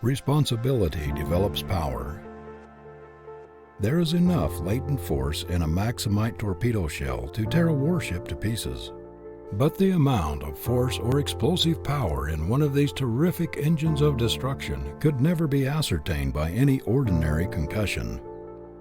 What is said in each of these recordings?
Responsibility develops power. There is enough latent force in a Maximite torpedo shell to tear a warship to pieces. But the amount of force or explosive power in one of these terrific engines of destruction could never be ascertained by any ordinary concussion.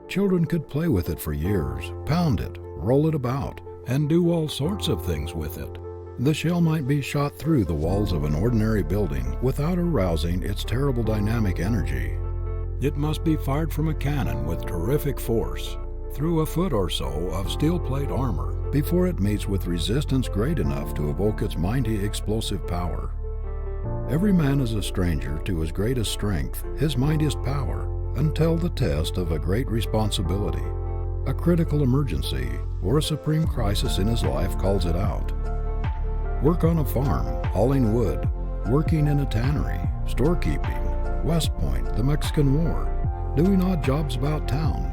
Children could play with it for years, pound it, roll it about, and do all sorts of things with it. The shell might be shot through the walls of an ordinary building without arousing its terrible dynamic energy. It must be fired from a cannon with terrific force, through a foot or so of steel plate armor, before it meets with resistance great enough to evoke its mighty explosive power. Every man is a stranger to his greatest strength, his mightiest power, until the test of a great responsibility, a critical emergency, or a supreme crisis in his life calls it out. Work on a farm, hauling wood, working in a tannery, storekeeping, West Point, the Mexican War, doing odd jobs about town,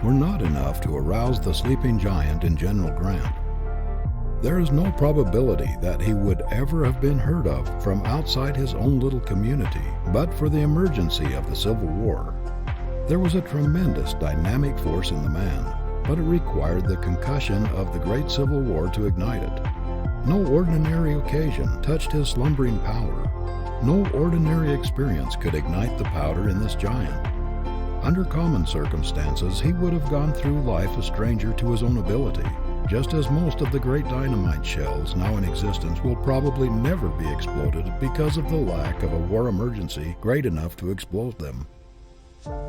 were not enough to arouse the sleeping giant in General Grant. There is no probability that he would ever have been heard of from outside his own little community, but for the emergency of the Civil War. There was a tremendous dynamic force in the man, but it required the concussion of the great Civil War to ignite it. No ordinary occasion touched his slumbering power. No ordinary experience could ignite the powder in this giant. Under common circumstances, he would have gone through life a stranger to his own ability, just as most of the great dynamite shells now in existence will probably never be exploded because of the lack of a war emergency great enough to explode them.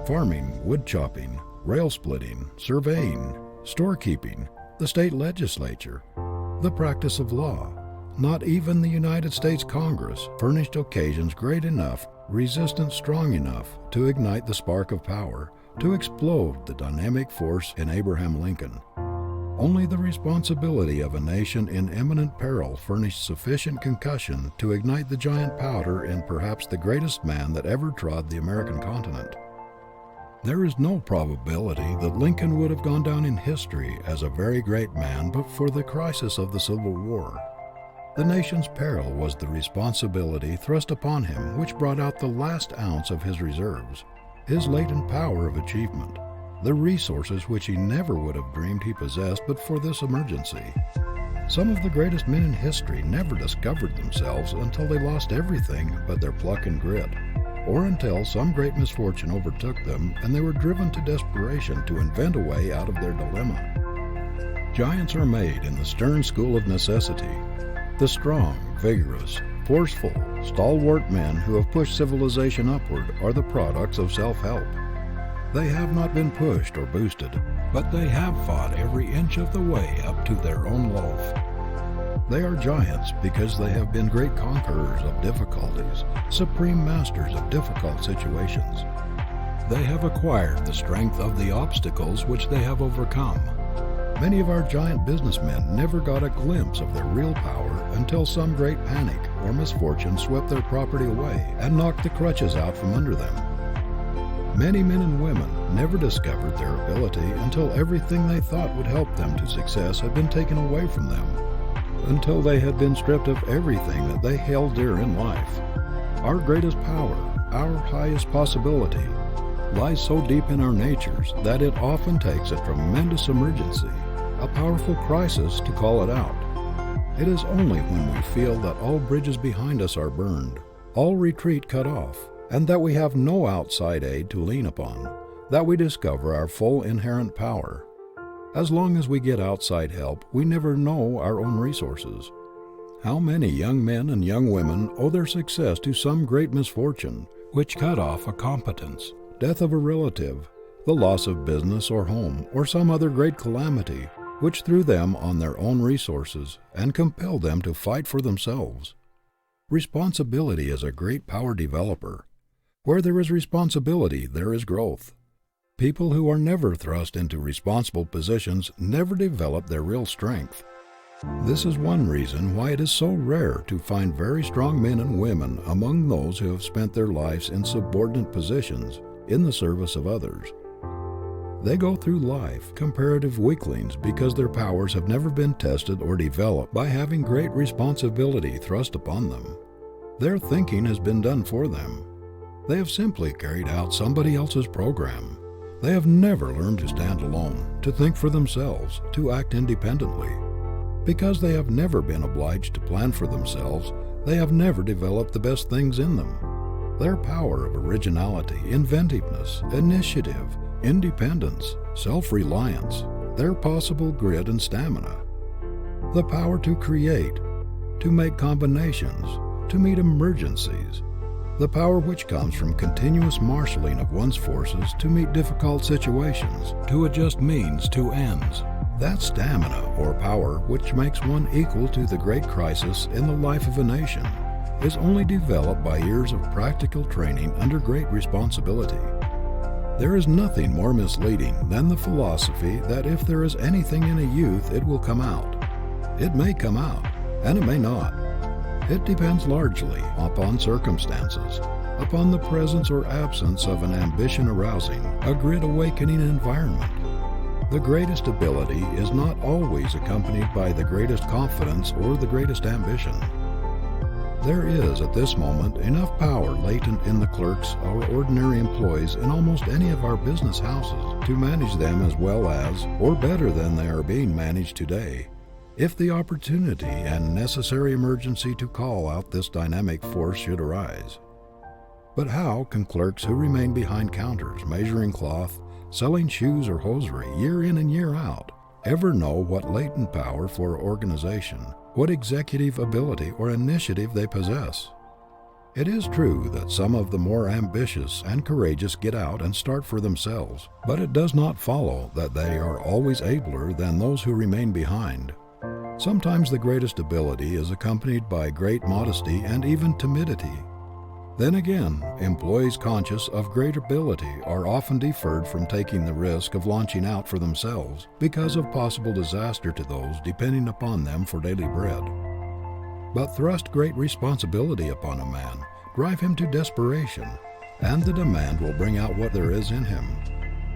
Farming, wood chopping, rail splitting, surveying, storekeeping, the state legislature, the practice of law, not even the United States Congress furnished occasions great enough, resistance strong enough to ignite the spark of power, to explode the dynamic force in Abraham Lincoln. Only the responsibility of a nation in imminent peril furnished sufficient concussion to ignite the giant powder in perhaps the greatest man that ever trod the American continent. There is no probability that Lincoln would have gone down in history as a very great man but for the crisis of the Civil War. The nation's peril was the responsibility thrust upon him which brought out the last ounce of his reserves, his latent power of achievement, the resources which he never would have dreamed he possessed but for this emergency. Some of the greatest men in history never discovered themselves until they lost everything but their pluck and grit, or until some great misfortune overtook them and they were driven to desperation to invent a way out of their dilemma. Giants are made in the stern school of necessity. The strong, vigorous, forceful, stalwart men who have pushed civilization upward are the products of self-help. They have not been pushed or boosted, but they have fought every inch of the way up to their own loaf. They are giants because they have been great conquerors of difficulties, supreme masters of difficult situations. They have acquired the strength of the obstacles which they have overcome. Many of our giant businessmen never got a glimpse of their real power until some great panic or misfortune swept their property away and knocked the crutches out from under them. Many men and women never discovered their ability until everything they thought would help them to success had been taken away from them, until they had been stripped of everything that they held dear in life. Our greatest power, our highest possibility, lies so deep in our natures that it often takes a tremendous emergency, a powerful crisis to call it out. It is only when we feel that all bridges behind us are burned, all retreat cut off, and that we have no outside aid to lean upon, that we discover our full inherent power. As long as we get outside help, we never know our own resources. How many young men and young women owe their success to some great misfortune, which cut off a competence, death of a relative, the loss of business or home, or some other great calamity, which threw them on their own resources and compelled them to fight for themselves. Responsibility is a great power developer. Where there is responsibility, there is growth. People who are never thrust into responsible positions never develop their real strength. This is one reason why it is so rare to find very strong men and women among those who have spent their lives in subordinate positions in the service of others. They go through life comparative weaklings because their powers have never been tested or developed by having great responsibility thrust upon them. Their thinking has been done for them. They have simply carried out somebody else's program. They have never learned to stand alone, to think for themselves, to act independently. Because they have never been obliged to plan for themselves, they have never developed the best things in them. Their power of originality, inventiveness, initiative, independence, self-reliance, their possible grit and stamina. The power to create, to make combinations, to meet emergencies. The power which comes from continuous marshaling of one's forces to meet difficult situations, to adjust means to ends. That stamina or power which makes one equal to the great crisis in the life of a nation is only developed by years of practical training under great responsibility. There is nothing more misleading than the philosophy that if there is anything in a youth it will come out. It may come out, and it may not. It depends largely upon circumstances, upon the presence or absence of an ambition-arousing, a grit-awakening environment. The greatest ability is not always accompanied by the greatest confidence or the greatest ambition. There is at this moment enough power latent in the clerks or ordinary employees in almost any of our business houses to manage them as well as, or better than they are being managed today, if the opportunity and necessary emergency to call out this dynamic force should arise. But how can clerks who remain behind counters, measuring cloth, selling shoes or hosiery year in and year out, ever know what latent power for organization, what executive ability or initiative they possess? It is true that some of the more ambitious and courageous get out and start for themselves, but it does not follow that they are always abler than those who remain behind. Sometimes the greatest ability is accompanied by great modesty and even timidity. Then again, employees conscious of great ability are often deferred from taking the risk of launching out for themselves because of possible disaster to those depending upon them for daily bread. But thrust great responsibility upon a man, drive him to desperation, and the demand will bring out what there is in him.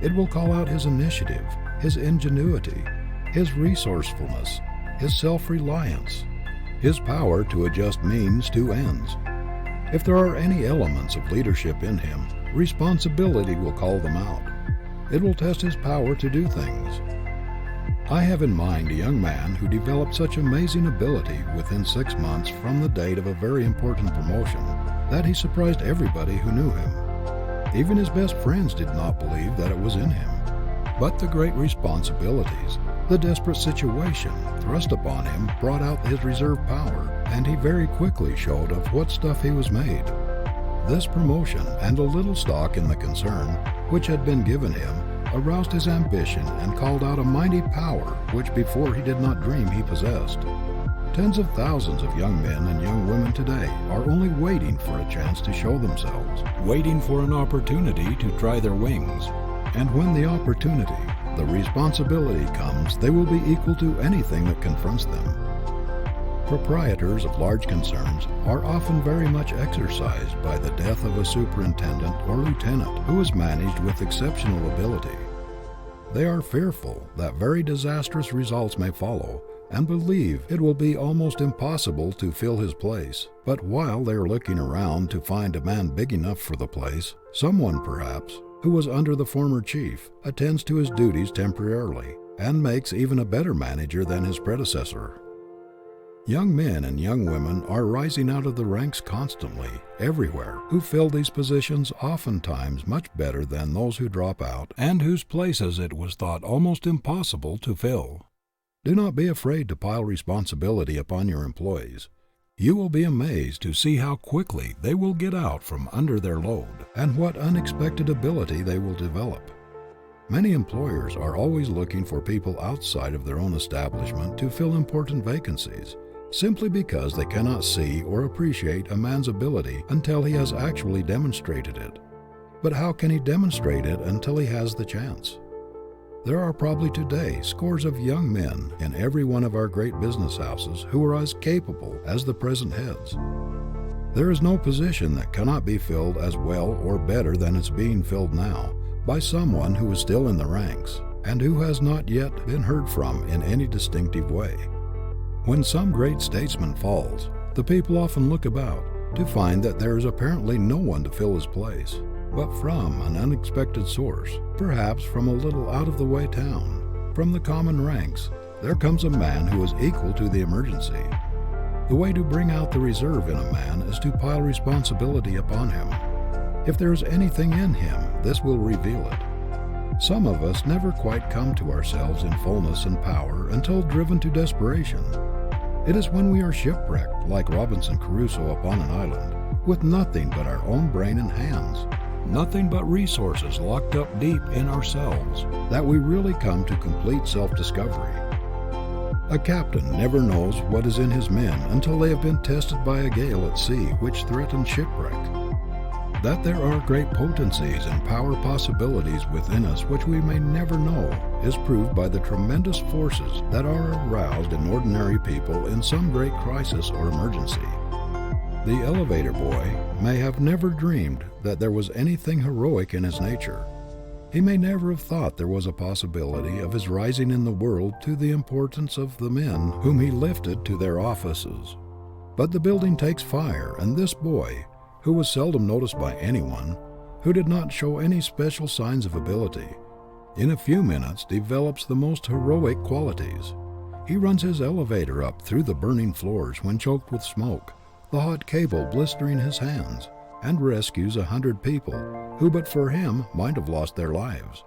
It will call out his initiative, his ingenuity, his resourcefulness, his self-reliance, his power to adjust means to ends. If there are any elements of leadership in him, responsibility will call them out. It will test his power to do things. I have in mind a young man who developed such amazing ability within 6 months from the date of a very important promotion that he surprised everybody who knew him. Even his best friends did not believe that it was in him. But the great responsibilities, the desperate situation thrust upon him brought out his reserve power, and he very quickly showed of what stuff he was made. This promotion and a little stock in the concern which had been given him aroused his ambition and called out a mighty power which before he did not dream he possessed. Tens of thousands of young men and young women today are only waiting for a chance to show themselves, waiting for an opportunity to try their wings. And when the opportunity, the responsibility comes, they will be equal to anything that confronts them. Proprietors of large concerns are often very much exercised by the death of a superintendent or lieutenant who is managed with exceptional ability. They are fearful that very disastrous results may follow and believe it will be almost impossible to fill his place. But while they are looking around to find a man big enough for the place, someone perhaps, who was under the former chief, attends to his duties temporarily and makes even a better manager than his predecessor. Young men and young women are rising out of the ranks constantly, everywhere, who fill these positions oftentimes much better than those who drop out and whose places it was thought almost impossible to fill. Do not be afraid to pile responsibility upon your employees. You will be amazed to see how quickly they will get out from under their load and what unexpected ability they will develop. Many employers are always looking for people outside of their own establishment to fill important vacancies, simply because they cannot see or appreciate a man's ability until he has actually demonstrated it. But how can he demonstrate it until he has the chance? There are probably today scores of young men in every one of our great business houses who are as capable as the present heads. There is no position that cannot be filled as well or better than it's being filled now by someone who is still in the ranks and who has not yet been heard from in any distinctive way. When some great statesman falls, the people often look about, to find that there is apparently no one to fill his place. But from an unexpected source, perhaps from a little out-of-the-way town, from the common ranks, there comes a man who is equal to the emergency. The way to bring out the reserve in a man is to pile responsibility upon him. If there is anything in him, this will reveal it. Some of us never quite come to ourselves in fullness and power until driven to desperation. It is when we are shipwrecked, like Robinson Crusoe upon an island, with nothing but our own brain and hands, nothing but resources locked up deep in ourselves, that we really come to complete self-discovery. A captain never knows what is in his men until they have been tested by a gale at sea which threatens shipwreck. That there are great potencies and power possibilities within us which we may never know is proved by the tremendous forces that are aroused in ordinary people in some great crisis or emergency. The elevator boy may have never dreamed that there was anything heroic in his nature. He may never have thought there was a possibility of his rising in the world to the importance of the men whom he lifted to their offices. But the building takes fire, and this boy, who was seldom noticed by anyone, who did not show any special signs of ability, in a few minutes develops the most heroic qualities. He runs his elevator up through the burning floors when choked with smoke, the hot cable blistering his hands, and rescues 100 people who but for him might have lost their lives.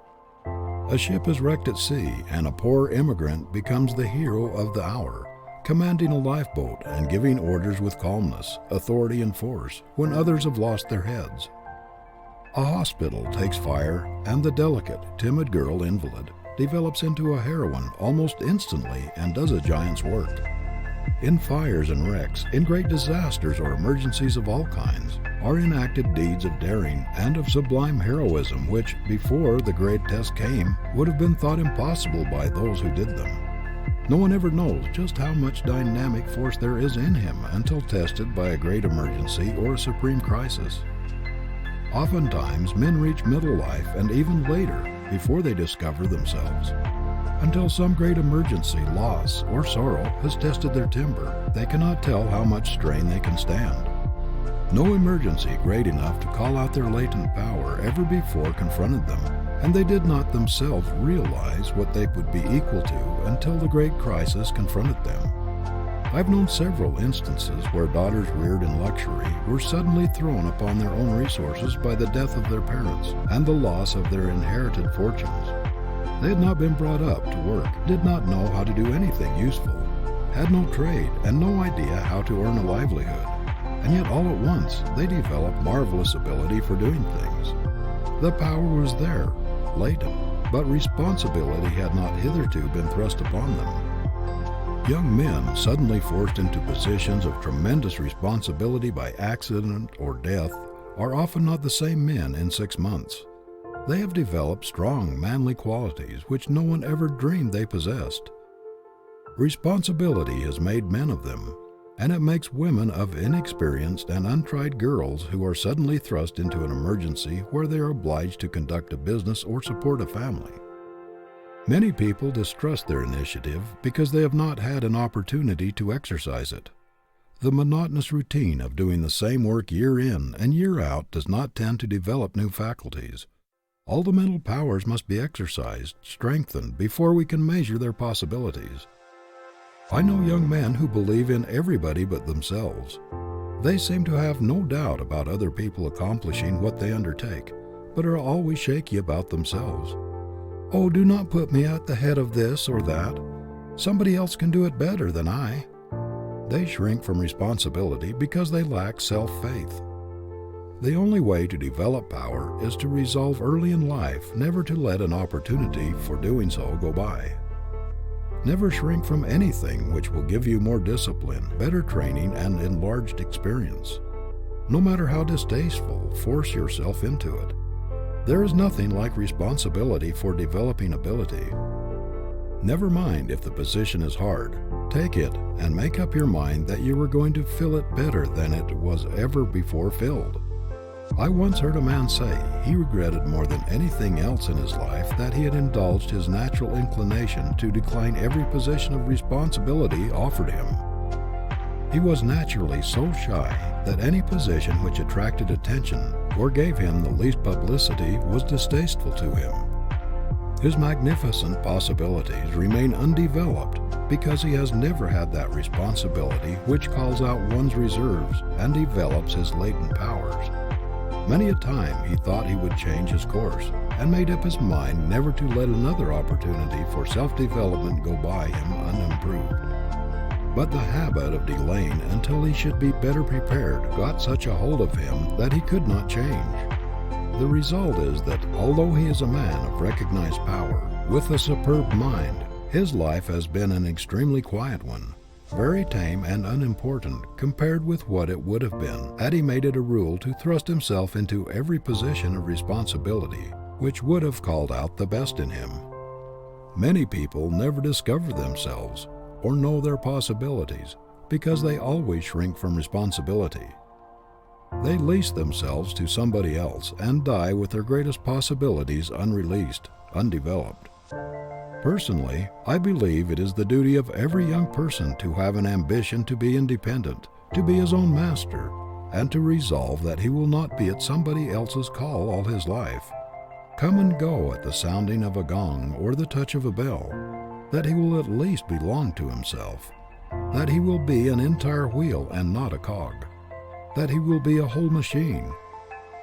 A ship is wrecked at sea, and a poor immigrant becomes the hero of the hour, commanding a lifeboat and giving orders with calmness, authority, and force when others have lost their heads. A hospital takes fire, and the delicate, timid girl invalid develops into a heroine almost instantly and does a giant's work. In fires and wrecks, in great disasters or emergencies of all kinds, are enacted deeds of daring and of sublime heroism which, before the great test came, would have been thought impossible by those who did them. No one ever knows just how much dynamic force there is in him until tested by a great emergency or a supreme crisis. Oftentimes, men reach middle life and even later before they discover themselves. Until some great emergency, loss, or sorrow has tested their timber, they cannot tell how much strain they can stand. No emergency great enough to call out their latent power ever before confronted them, and they did not themselves realize what they would be equal to until the great crisis confronted them. I've known several instances where daughters reared in luxury were suddenly thrown upon their own resources by the death of their parents and the loss of their inherited fortunes. They had not been brought up to work, did not know how to do anything useful, had no trade, and no idea how to earn a livelihood. And yet all at once they developed marvelous ability for doing things. The power was there, latent, but responsibility had not hitherto been thrust upon them. Young men suddenly forced into positions of tremendous responsibility by accident or death are often not the same men in 6 months. They have developed strong, manly qualities which no one ever dreamed they possessed. Responsibility has made men of them, and it makes women of inexperienced and untried girls who are suddenly thrust into an emergency where they are obliged to conduct a business or support a family. Many people distrust their initiative because they have not had an opportunity to exercise it. The monotonous routine of doing the same work year in and year out does not tend to develop new faculties. All the mental powers must be exercised, strengthened, before we can measure their possibilities. I know young men who believe in everybody but themselves. They seem to have no doubt about other people accomplishing what they undertake, but are always shaky about themselves. Oh, do not put me at the head of this or that. Somebody else can do it better than I. They shrink from responsibility because they lack self-faith. The only way to develop power is to resolve early in life never to let an opportunity for doing so go by. Never shrink from anything which will give you more discipline, better training, and enlarged experience. No matter how distasteful, force yourself into it. There is nothing like responsibility for developing ability. Never mind if the position is hard. Take it and make up your mind that you are going to fill it better than it was ever before filled. I once heard a man say he regretted more than anything else in his life that he had indulged his natural inclination to decline every position of responsibility offered him. He was naturally so shy that any position which attracted attention or gave him the least publicity was distasteful to him. His magnificent possibilities remain undeveloped because he has never had that responsibility which calls out one's reserves and develops his latent powers. Many a time he thought he would change his course and made up his mind never to let another opportunity for self-development go by him unimproved. But the habit of delaying until he should be better prepared got such a hold of him that he could not change. The result is that although he is a man of recognized power, with a superb mind, his life has been an extremely quiet one, very tame and unimportant compared with what it would have been had he made it a rule to thrust himself into every position of responsibility which would have called out the best in him. Many people never discover themselves or know their possibilities because they always shrink from responsibility. They lease themselves to somebody else and die with their greatest possibilities unreleased, undeveloped. Personally, I believe it is the duty of every young person to have an ambition to be independent, to be his own master, and to resolve that he will not be at somebody else's call all his life, come and go at the sounding of a gong or the touch of a bell, that he will at least belong to himself, that he will be an entire wheel and not a cog, that he will be a whole machine,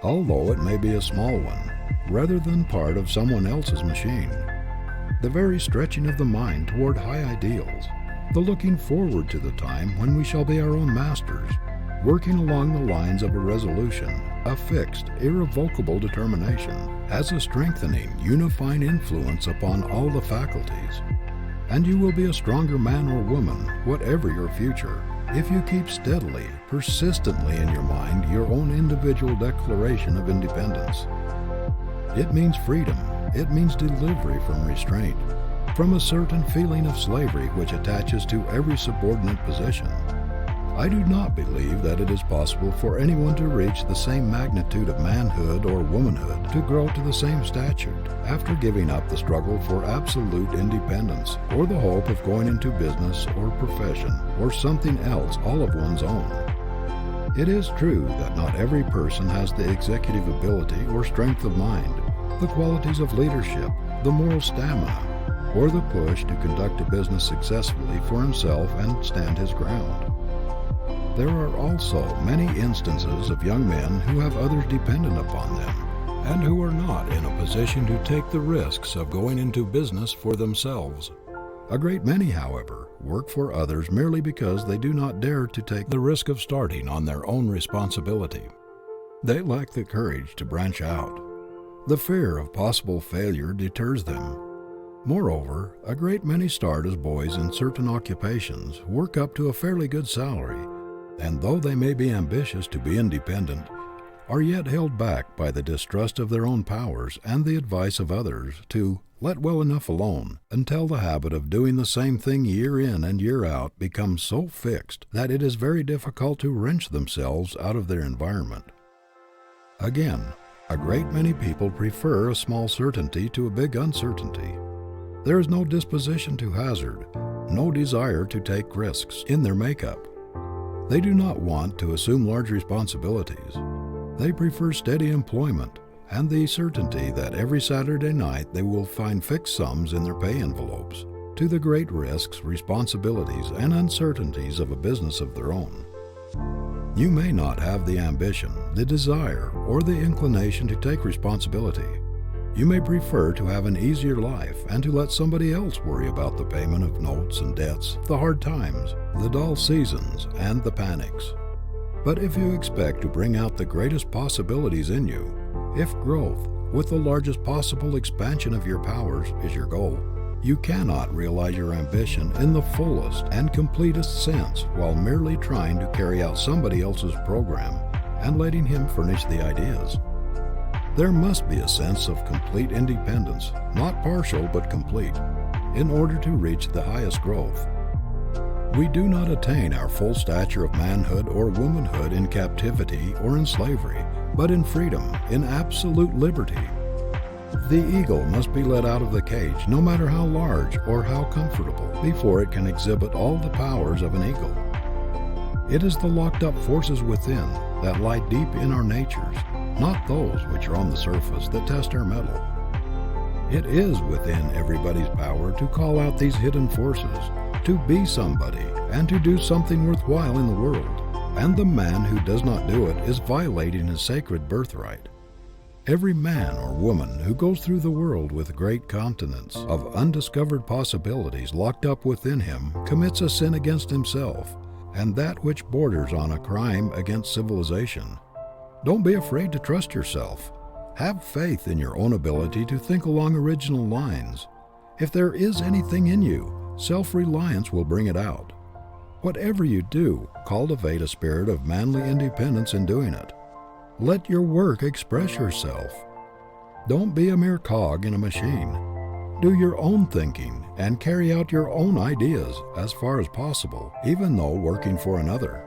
although it may be a small one, rather than part of someone else's machine. The very stretching of the mind toward high ideals, the looking forward to the time when we shall be our own masters, working along the lines of a resolution, a fixed, irrevocable determination, has a strengthening, unifying influence upon all the faculties. And you will be a stronger man or woman, whatever your future, if you keep steadily, persistently in your mind your own individual declaration of independence. It means freedom. It means delivery from restraint, from a certain feeling of slavery which attaches to every subordinate position. I do not believe that it is possible for anyone to reach the same magnitude of manhood or womanhood, to grow to the same stature, after giving up the struggle for absolute independence, or the hope of going into business or profession, or something else all of one's own. It is true that not every person has the executive ability or strength of mind, the qualities of leadership, the moral stamina, or the push to conduct a business successfully for himself and stand his ground. There are also many instances of young men who have others dependent upon them, and who are not in a position to take the risks of going into business for themselves. A great many, however, work for others merely because they do not dare to take the risk of starting on their own responsibility. They lack the courage to branch out. The fear of possible failure deters them. Moreover, a great many start as boys in certain occupations, work up to a fairly good salary, and though they may be ambitious to be independent, are yet held back by the distrust of their own powers and the advice of others to let well enough alone, until the habit of doing the same thing year in and year out becomes so fixed that it is very difficult to wrench themselves out of their environment. Again, a great many people prefer a small certainty to a big uncertainty. There is no disposition to hazard, no desire to take risks in their makeup. They do not want to assume large responsibilities. They prefer steady employment and the certainty that every Saturday night they will find fixed sums in their pay envelopes, to the great risks, responsibilities, and uncertainties of a business of their own. You may not have the ambition, the desire, or the inclination to take responsibility. You may prefer to have an easier life and to let somebody else worry about the payment of notes and debts, the hard times, the dull seasons, and the panics. But if you expect to bring out the greatest possibilities in you, if growth, with the largest possible expansion of your powers, is your goal, you cannot realize your ambition in the fullest and completest sense while merely trying to carry out somebody else's program and letting him furnish the ideas. There must be a sense of complete independence, not partial but complete, in order to reach the highest growth. We do not attain our full stature of manhood or womanhood in captivity or in slavery, but in freedom, in absolute liberty. The eagle must be let out of the cage, no matter how large or how comfortable, before it can exhibit all the powers of an eagle. It is the locked up forces within that lie deep in our natures, not those which are on the surface that test our mettle. It is within everybody's power to call out these hidden forces, to be somebody, and to do something worthwhile in the world. And the man who does not do it is violating his sacred birthright. Every man or woman who goes through the world with great continents of undiscovered possibilities locked up within him commits a sin against himself, and that which borders on a crime against civilization. Don't be afraid to trust yourself. Have faith in your own ability to think along original lines. If there is anything in you, self-reliance will bring it out. Whatever you do, cultivate a spirit of manly independence in doing it. Let your work express yourself. Don't be a mere cog in a machine. Do your own thinking and carry out your own ideas as far as possible, even though working for another.